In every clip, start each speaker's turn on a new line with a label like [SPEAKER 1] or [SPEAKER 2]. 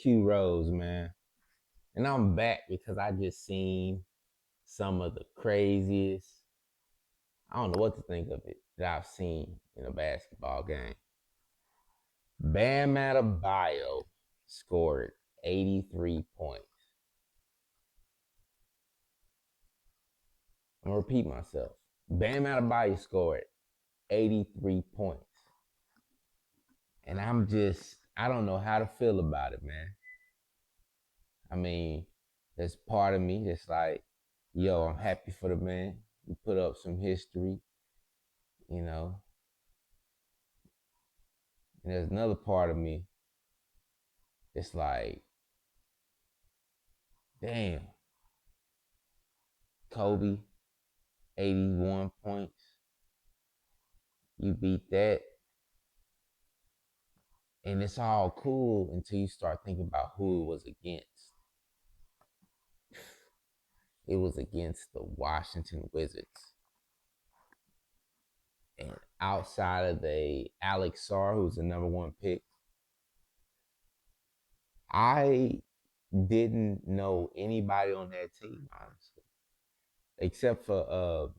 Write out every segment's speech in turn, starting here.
[SPEAKER 1] Q Rose, man. And I'm back because I just seen some of the craziest, I don't know what to think of it, that I've seen in a basketball game. Bam Adebayo scored 83 points. I'm gonna repeat myself. Bam Adebayo scored 83 points. And I don't know how to feel about it, man. I mean, there's part of me that's like, yo, I'm happy for the man. He put up some history, you know. And there's another part of me that's like, damn, Kobe, 81 points. You beat that. And it's all cool until you start thinking about who it was against. It was against the Washington Wizards. And outside of the Alex Sarr, who was the number one pick, I didn't know anybody on that team, honestly, except for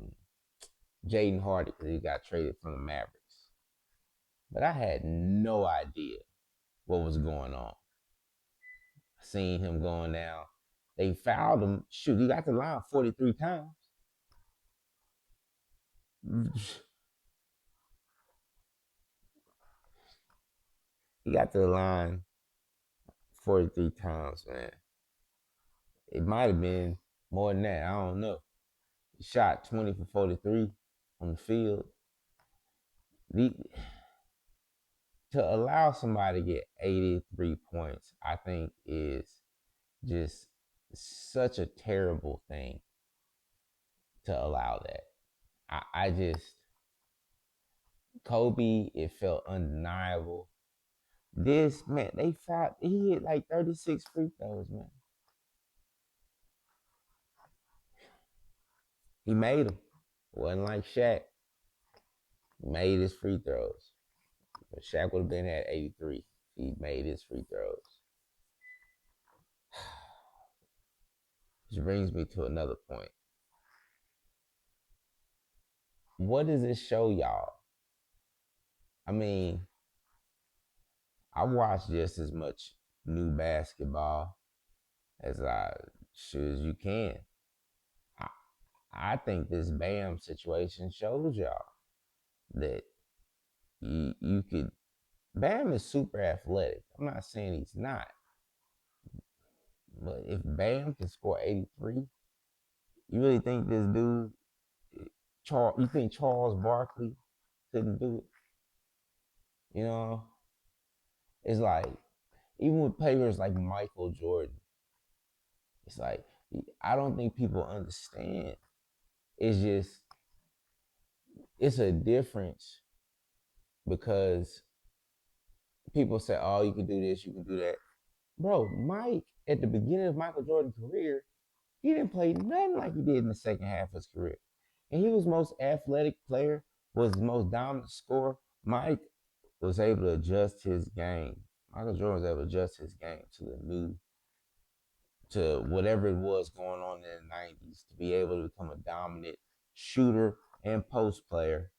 [SPEAKER 1] Jaden Hardy because he got traded from the Mavericks. But I had no idea what was going on. Seeing him going down, they fouled him. Shoot, he got to the line 43 times. He got to the line 43 times, man. It might have been more than that. I don't know. He shot 20 for 43 on the field. The, to allow somebody to get 83 points, I think is just such a terrible thing to allow that. I just, Kobe, it felt undeniable. This, man, he hit like 36 free throws, man. He made them. Wasn't like Shaq. He made his free throws. But Shaq would have been at 83. He made his free throws. Which brings me to another point. What does this show y'all? I mean, I watch just as much new basketball as I should as you can. I, I think this Bam situation shows y'all that you could. Bam is super athletic. I'm not saying he's not, but if Bam can score 83, you really think this dude, Charles? You think Charles Barkley couldn't do it? You know, it's like even with players like Michael Jordan, it's like I don't think people understand. It's just it's a difference because people say, "Oh, you can do this, you can do that." Bro, Mike at the beginning of Michael Jordan's career, he didn't play nothing like he did in the second half of his career, and he was most athletic player, was the most dominant scorer. Mike was able to adjust his game. Michael Jordan was able to adjust his game to the new to whatever it was going on in the 90s to be able to become a dominant shooter and post player,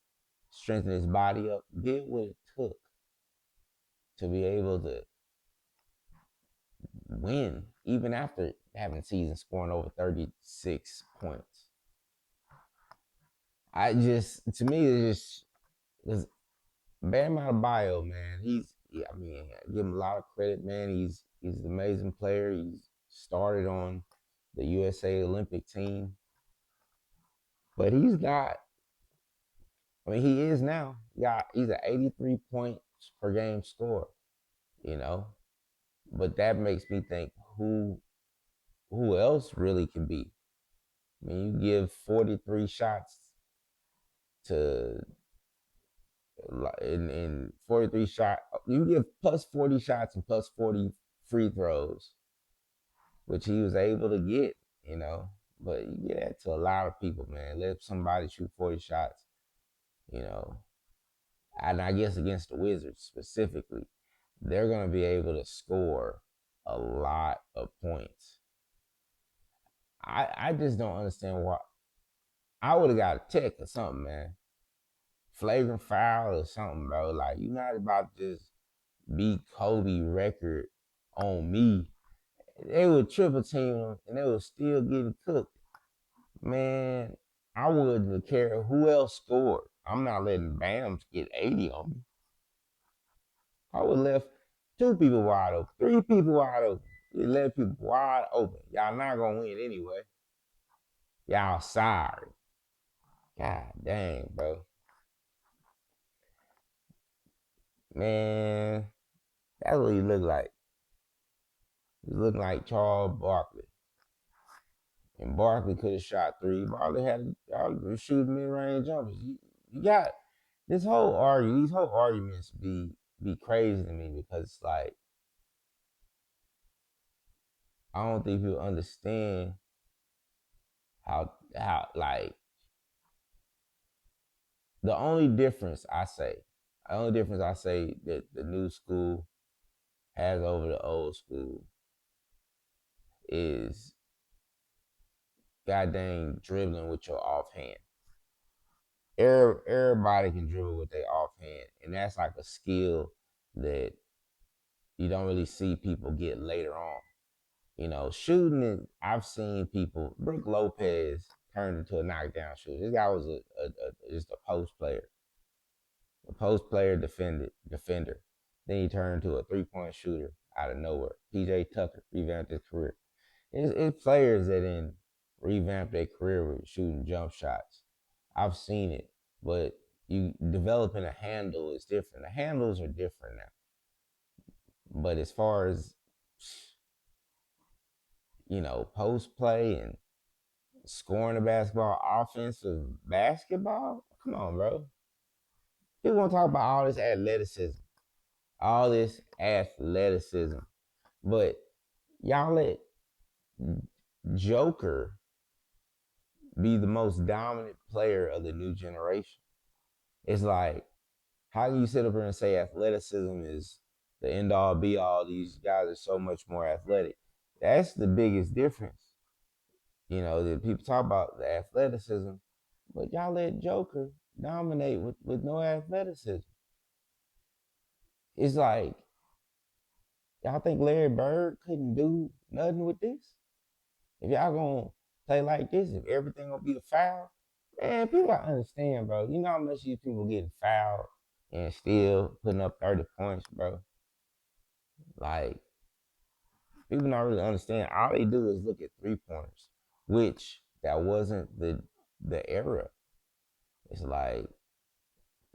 [SPEAKER 1] strengthen his body up, did what it took to be able to win, even after having a season scoring over 36 points. To me, it's Bam Adebayo, man. I mean, I give him a lot of credit, man. He's an amazing player. He's started on the USA Olympic team, but he is now. Yeah, he's an 83 points per game scorer, you know. But that makes me think who else really can be. I mean, you give 43 shots to in 43 shot, you give plus 40 shots and plus 40 free throws, which he was able to get, you know. But you get that to a lot of people, man. Let somebody shoot 40 shots, you know. And I guess against the Wizards specifically, they're going to be able to score a lot of points. I just don't understand why. I would have got a tick or something, man. Flagrant foul or something, bro. Like you're not about to just beat Kobe record on me. They would triple team them and they was still getting cooked. Man, I wouldn't care who else scored. I'm not letting Bams get 80 on me. I would have left two people wide open, three people wide open. You left people wide open. Y'all not gonna win anyway. Y'all sorry. God dang, bro. Man, that's what he looked like. He looked like Charles Barkley. And Barkley could have shot three. Barkley had y'all shoot mid-range jumpers. You got these whole arguments be crazy to me because it's like I don't think people understand how like the only difference I say that the new school has over the old school is goddamn dribbling with your offhand. Everybody can dribble with their offhand, and that's like a skill that you don't really see people get later on. You know, shooting it, I've seen people. Brooke Lopez turned into a knockdown shooter. This guy was just a post player defender. Then he turned to a 3-point shooter out of nowhere. PJ Tucker revamped his career. It's players that then revamp their career with shooting jump shots. I've seen it, but you developing a handle is different. The handles are different now. But as far as post play and scoring the basketball, offensive basketball, come on, bro. People want to talk about all this athleticism, but y'all let Joker be the most dominant player of the new generation. It's like, how can you sit up here and say athleticism is the end all be all? These guys are so much more athletic. That's the biggest difference. That people talk about the athleticism, but y'all let Joker dominate with no athleticism. It's like, y'all think Larry Bird couldn't do nothing with this? If y'all gonna play like this, if everything gonna be a foul, man, people gotta understand, bro. You know how much these people getting fouled and still putting up 30 points, bro? Like, people not really understand. All they do is look at 3-pointers, which that wasn't the era. It's like,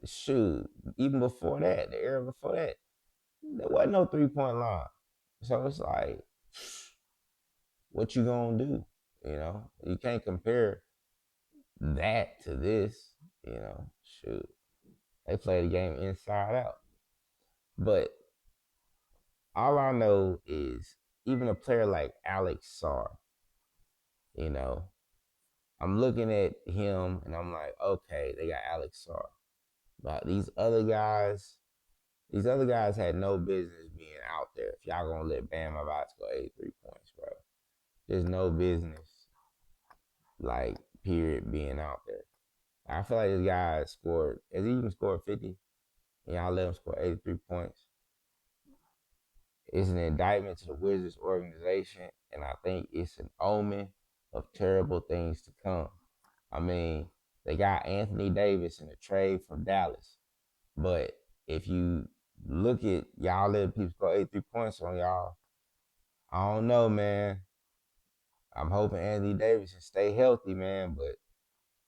[SPEAKER 1] shoot, even before that, the era before that, there wasn't no 3-point line. So it's like, what you gonna do? You can't compare that to this. Shoot, they play the game inside out. But all I know is even a player like Alex Sarr, you know, I'm looking at him and I'm like, okay, they got Alex Sarr. But these other guys had no business being out there. If y'all gonna let Bam about to go 83 points, bro, there's no business, like, period, being out there. I feel like this guy has he even scored 50? And y'all let him score 83 points. It's an indictment to the Wizards organization, and I think it's an omen of terrible things to come. I mean, they got Anthony Davis in a trade from Dallas, but if you look at y'all letting people score 83 points on y'all, I don't know, man. I'm hoping Anthony Davis can stay healthy, man, but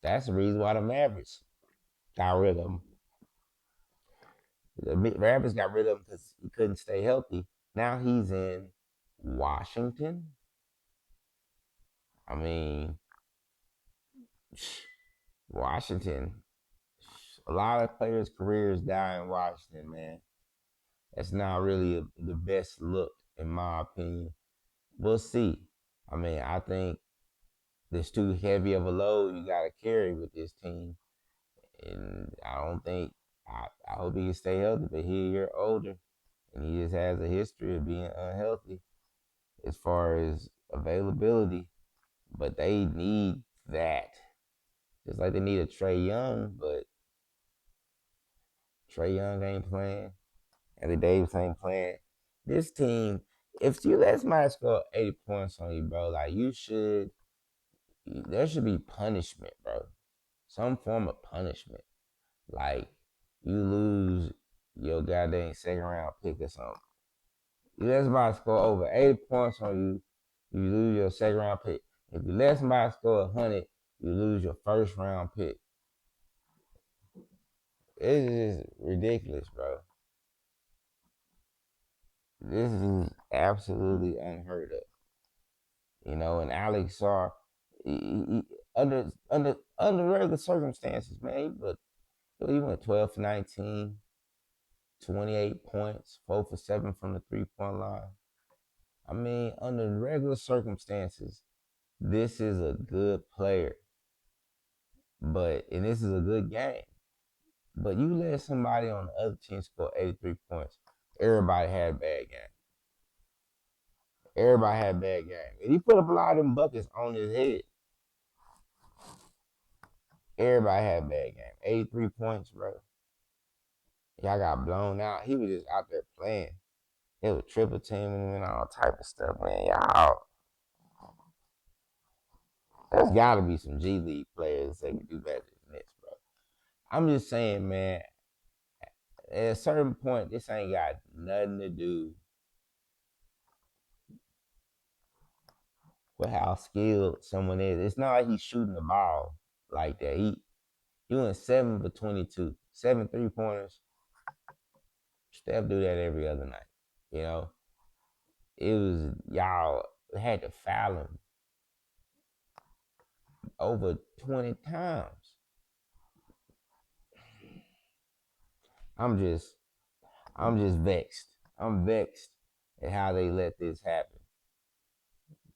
[SPEAKER 1] that's the reason why the Mavericks got rid of him. The Mavericks got rid of him because he couldn't stay healthy. Now he's in Washington. I mean, Washington. A lot of players' careers die in Washington, man. That's not really the best look, in my opinion. We'll see. I mean, I think there's too heavy of a load you got to carry with this team. And I don't think, I hope he can stay healthy, but he's a year older and he just has a history of being unhealthy. as far as availability, but they need that. Just like they need a Trey Young, but Trey Young ain't playing. Anthony Davis ain't playing. This team, if you let somebody score 80 points on you, bro, like there should be punishment, bro. Some form of punishment. Like, you lose your goddamn second round pick or something. You let somebody score over 80 points on you, you lose your second round pick. If you let somebody score 100, you lose your first round pick. It's just ridiculous, bro. This is absolutely unheard of. And Alex Sarr, under regular circumstances, man, he went 12 for 19, 28 points, 4 for 7 from the 3-point line. I mean, under regular circumstances, this is a good player. And this is a good game. But you let somebody on the other team score 83 points. Everybody had a bad game. Everybody had a bad game. And he put up a lot of them buckets on his head. Everybody had a bad game. 83 points, bro. Y'all got blown out. He was just out there playing. They was triple teaming him and all type of stuff, man. Y'all, there's got to be some G League players that can do better than this, bro. I'm just saying, man, at a certain point, this ain't got nothing to do with how skilled someone is. It's not like he's shooting the ball like that. He went 7 for 22, 7 3-pointers. Steph do that every other night. You know, it was y'all had to foul him over 20 times. I'm just vexed. I'm vexed at how they let this happen.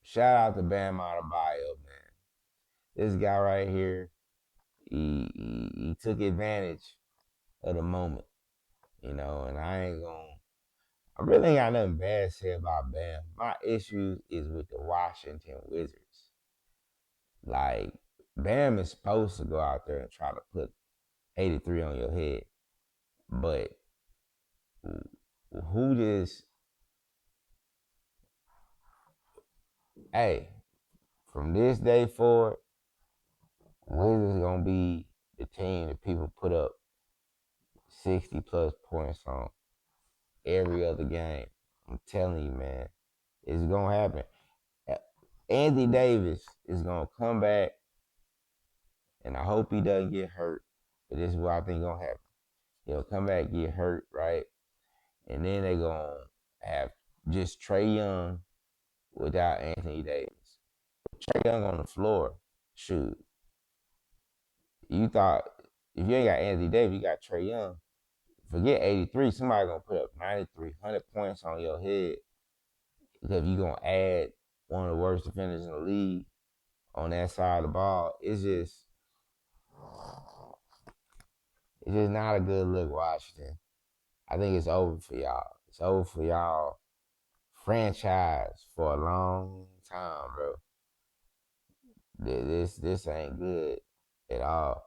[SPEAKER 1] Shout out to Bam Adebayo, man. This guy right here, he took advantage of the moment, and I really ain't got nothing bad to say about Bam. My issue is with the Washington Wizards. Like, Bam is supposed to go out there and try to put 83 on your head. But who just, hey, from this day forward, Wizards gonna be the team that people put up 60 plus points on every other game. I'm telling you, man, it's gonna happen. Anthony Davis is gonna come back, and I hope he doesn't get hurt. But this is what I think gonna happen. He'll come back, get hurt, right? And then they gonna have just Trey Young without Anthony Davis. Trey Young on the floor. Shoot. You thought if you ain't got Anthony Davis, you got Trey Young. Forget 83. Somebody gonna put up 93, 100 points on your head because you gonna add one of the worst defenders in the league on that side of the ball. It's just not a good look, Washington. I think it's over for y'all. It's over for y'all franchise for a long time, bro. This ain't good at all.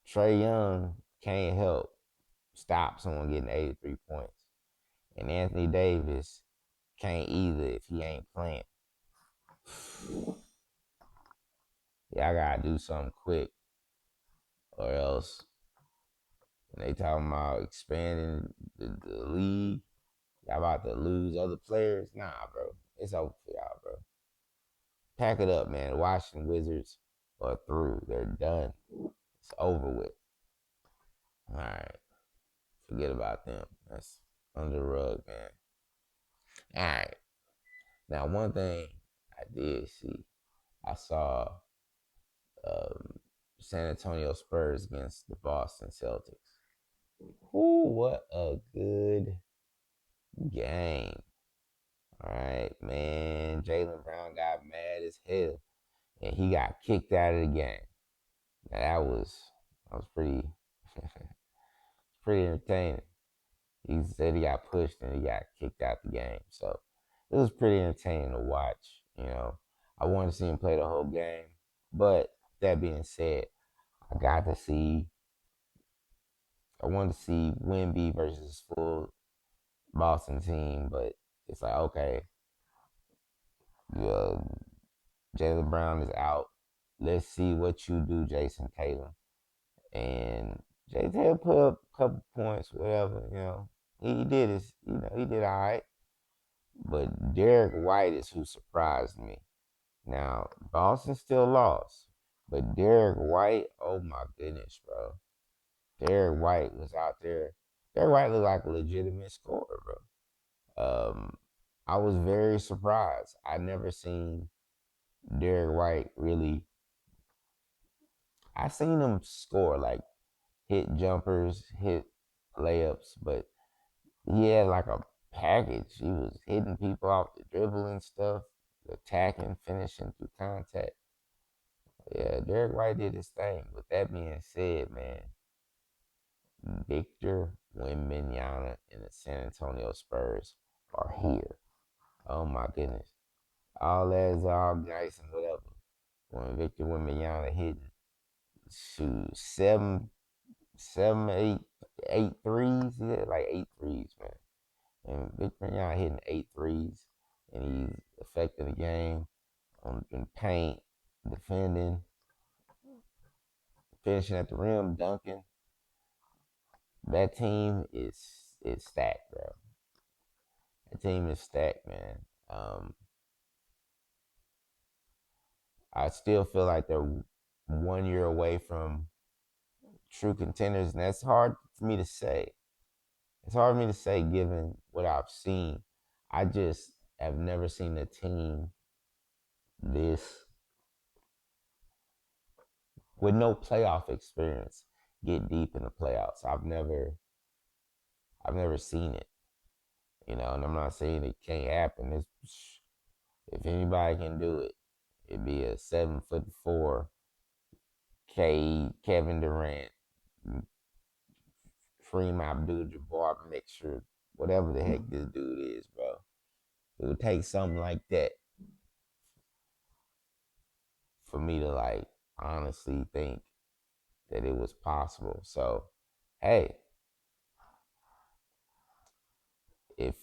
[SPEAKER 1] Trey Young can't help stop someone getting 83 points. And Anthony Davis can't either if he ain't playing. Y'all gotta do something quick. Or else when they talking about expanding the league, y'all about to lose other players. Nah, bro. It's over for y'all, bro. Pack it up, man. The Washington Wizards are through. They're done. It's over with. All right. Forget about them. That's under the rug, man. All right. Now, one thing I did see, I saw um, San Antonio Spurs against the Boston Celtics. Ooh, what a good game. All right, man. Jaylen Brown got mad as hell, and he got kicked out of the game. Now, that was pretty pretty entertaining. He said he got pushed and he got kicked out the game. So it was pretty entertaining to watch. I wanted to see him play the whole game, but that being said, I got to see. I wanted to see Wemby versus full Boston team, but it's like okay, uh, Jaylen Brown is out. Let's see what you do, Jason Tatum. And Jay Taylor put up a couple points, whatever. He did his. He did all right. But Derek White is who surprised me. Now Boston still lost, but Derek White, oh my goodness, bro. Derek White was out there. Derek White looked like a legitimate scorer, bro. I was very surprised. I never seen Derek White really. I seen him score like hit jumpers, hit layups, but he had like a package. He was hitting people off the dribble and stuff, attacking, finishing through contact. Yeah, Derek White did his thing. With that being said, man, Victor Wembanyama and the San Antonio Spurs are here. Oh my goodness. All that is all nice and whatever. When Victor Wembanyama hitting shoot seven, eight threes. He had like eight threes, man. And Victor Wembanyama hitting eight threes, and he's affecting the game in paint, defending, finishing at the rim, dunking. That team is stacked, bro. That team is stacked, man. I still feel like they're 1 year away from true contenders, and that's hard for me to say. It's hard for me to say given what I've seen. I just have never seen a team this with no playoff experience get deep in the playoffs. I've never seen it. And I'm not saying it can't happen. If anybody can do it, it'd be a 7'4" Kevin Durant, Kareem Abdul-Jabbar mixture, whatever the heck this dude is, bro. It would take something like that for me to like honestly think that it was possible. So, hey, if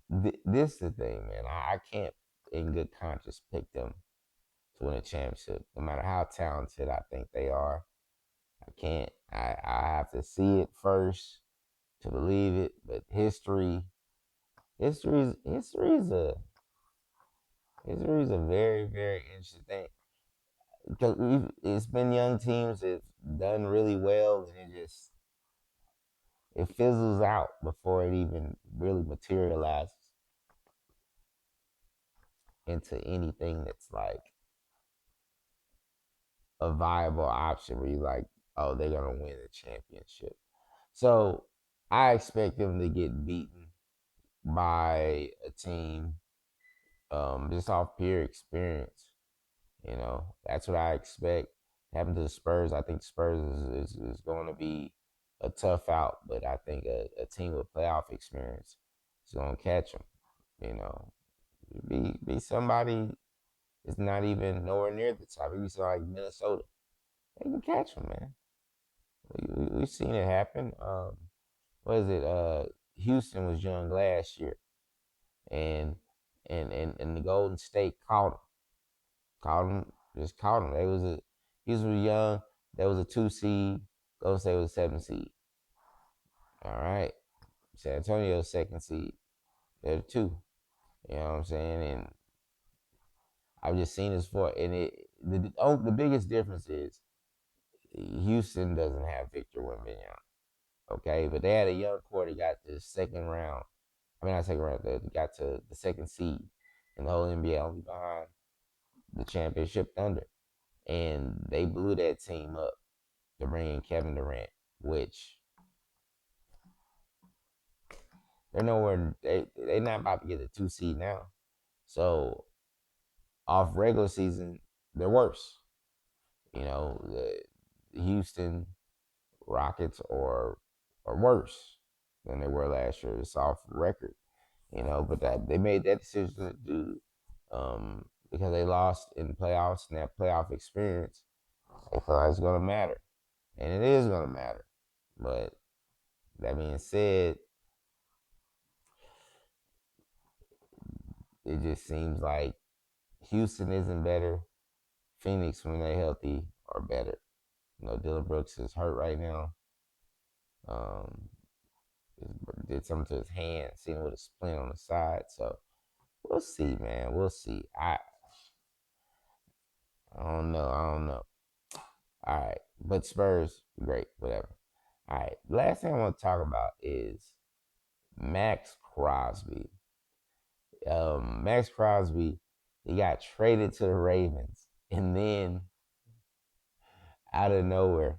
[SPEAKER 1] this is the thing, man, I can't in good conscience pick them to win a championship, no matter how talented I think they are. I can't. I have to see it first to believe it. But history is a very very interesting thing because it's been young teams that done really well and it fizzles out before it even really materializes into anything that's like a viable option where you're like, oh, they're gonna win a championship. So I expect them to get beaten by a team just off pure experience. That's what I expect. Happened to the Spurs. I think Spurs is going to be a tough out, but I think a team with playoff experience is going to catch them. You know, be somebody that's not even nowhere near the top. Maybe somebody like Minnesota. They can catch them, man. We've seen it happen. What is it? Houston was young last year, and and the Golden State caught him. Houston was young. That was a 2 seed. Golden State was a 7 seed. All right, San Antonio 2nd seed. They're the two. You know what I'm saying? And I've just seen this before. And the biggest difference is Houston doesn't have Victor Wembanyama. Okay, but they had a young core that got to the second round. I mean, not second round. They got to the 2nd seed in the whole NBA, only behind the championship Thunder, and they blew that team up to bring in Kevin Durant, which they're nowhere. They're not about to get a 2 seed now. So off regular season, they're worse. The Houston Rockets are worse than they were last year. It's off record. But they made that decision to do because they lost in the playoffs and that playoff experience. They feel like it's gonna matter, and it is gonna matter. But that being said, it just seems like Houston isn't better. Phoenix, when they're healthy, are better. Dylan Brooks is hurt right now. Um, did something to his hand, seen him with a splint on the side. So we'll see, man. We'll see. I don't know. I don't know. All right, but Spurs, great, whatever. All right, last thing I want to talk about is Max Crosby. Max Crosby, he got traded to the Ravens, and then out of nowhere,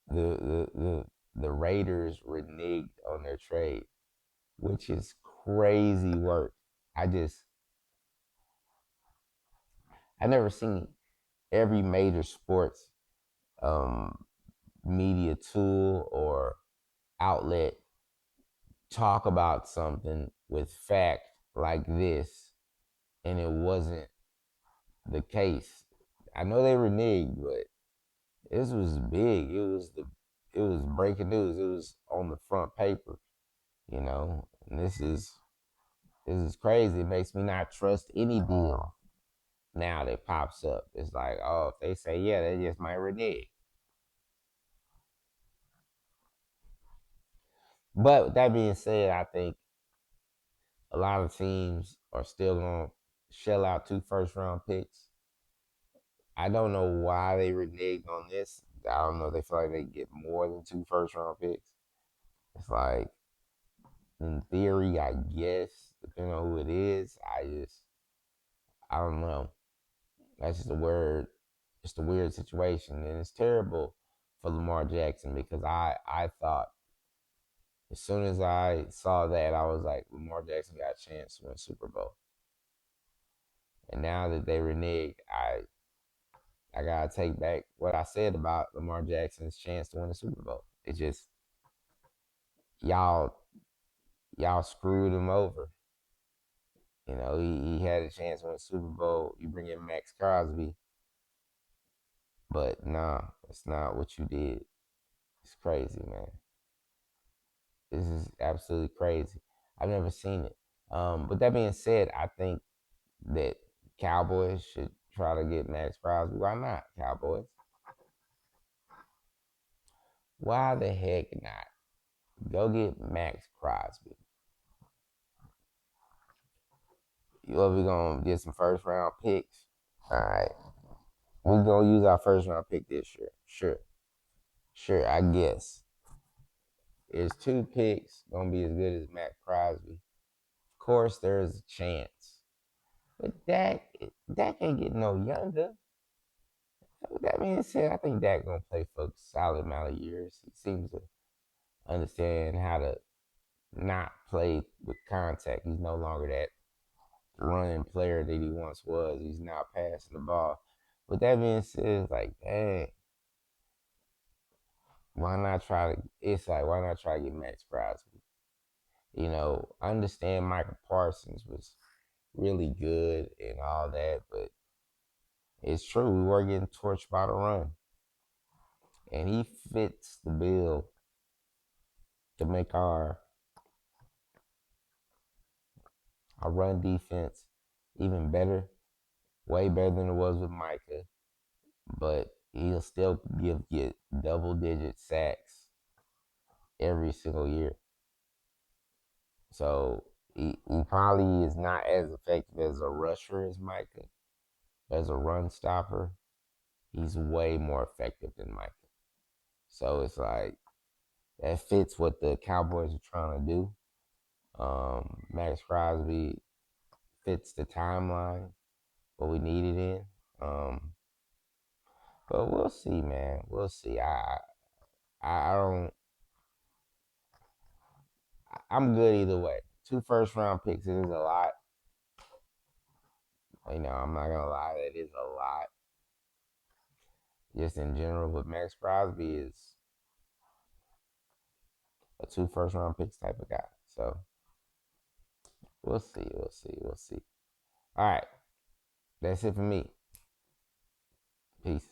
[SPEAKER 1] the the the, the Raiders reneged on their trade, which is crazy work. I just I never seen every major sports um, media tool or outlet talk about something with fact like this, and it wasn't the case. I know they reneged, but this was big. It was breaking news. It was on the front paper, And this is crazy. It makes me not trust any deal now that pops up. It's like, oh, if they say yeah, they just might renege. But with that being said, I think a lot of teams are still gonna shell out 2 first round picks. I don't know why they reneged on this. I don't know. They feel like they get more than 2 first round picks. It's like, in theory, I guess, depending on who it is, I don't know. That's just a word. It's a weird situation, and it's terrible for Lamar Jackson because I thought as soon as I saw that, I was like, Lamar Jackson got a chance to win Super Bowl. And now that they reneged, I gotta take back what I said about Lamar Jackson's chance to win the Super Bowl. It's just y'all y'all screwed him over. He had a chance to win the Super Bowl. You bring in Max Crosby, but nah, it's not what you did. It's crazy, man. This is absolutely crazy. I've never seen it. But that being said, I think that Cowboys should try to get Max Crosby. Why not, Cowboys? Why the heck not? Go get Max Crosby. We gonna get some 1st round picks. All right, we gonna use our 1st round pick this year. Sure. I guess is 2 picks gonna be as good as Max Crosby? Of course, there's a chance, but Dak ain't getting no younger. With that being said, I think Dak gonna play for a solid amount of years. He seems to understand how to not play with contact. He's no longer that running player that he once was. He's now passing the ball. With that being said, it's like, dang, why not try to? It's like, why not try to get Max Crosby? I understand Michael Parsons was really good and all that, but it's true we were getting torched by the run, and he fits the bill to make our run defense even better, way better than it was with Micah. But he'll still get double digit sacks every single year. So he probably is not as effective as a rusher as Micah. As a run stopper, he's way more effective than Micah. So it's like that fits what the Cowboys are trying to do. Max Crosby fits the timeline, what we needed in. But we'll see, man. We'll see. I don't. I'm good either way. 2 1st round picks, it is a lot. I'm not gonna lie, that is a lot. Just in general, but Max Crosby a 2 first round picks type of guy. So we'll see, we'll see, we'll see. All right, that's it for me. Peace.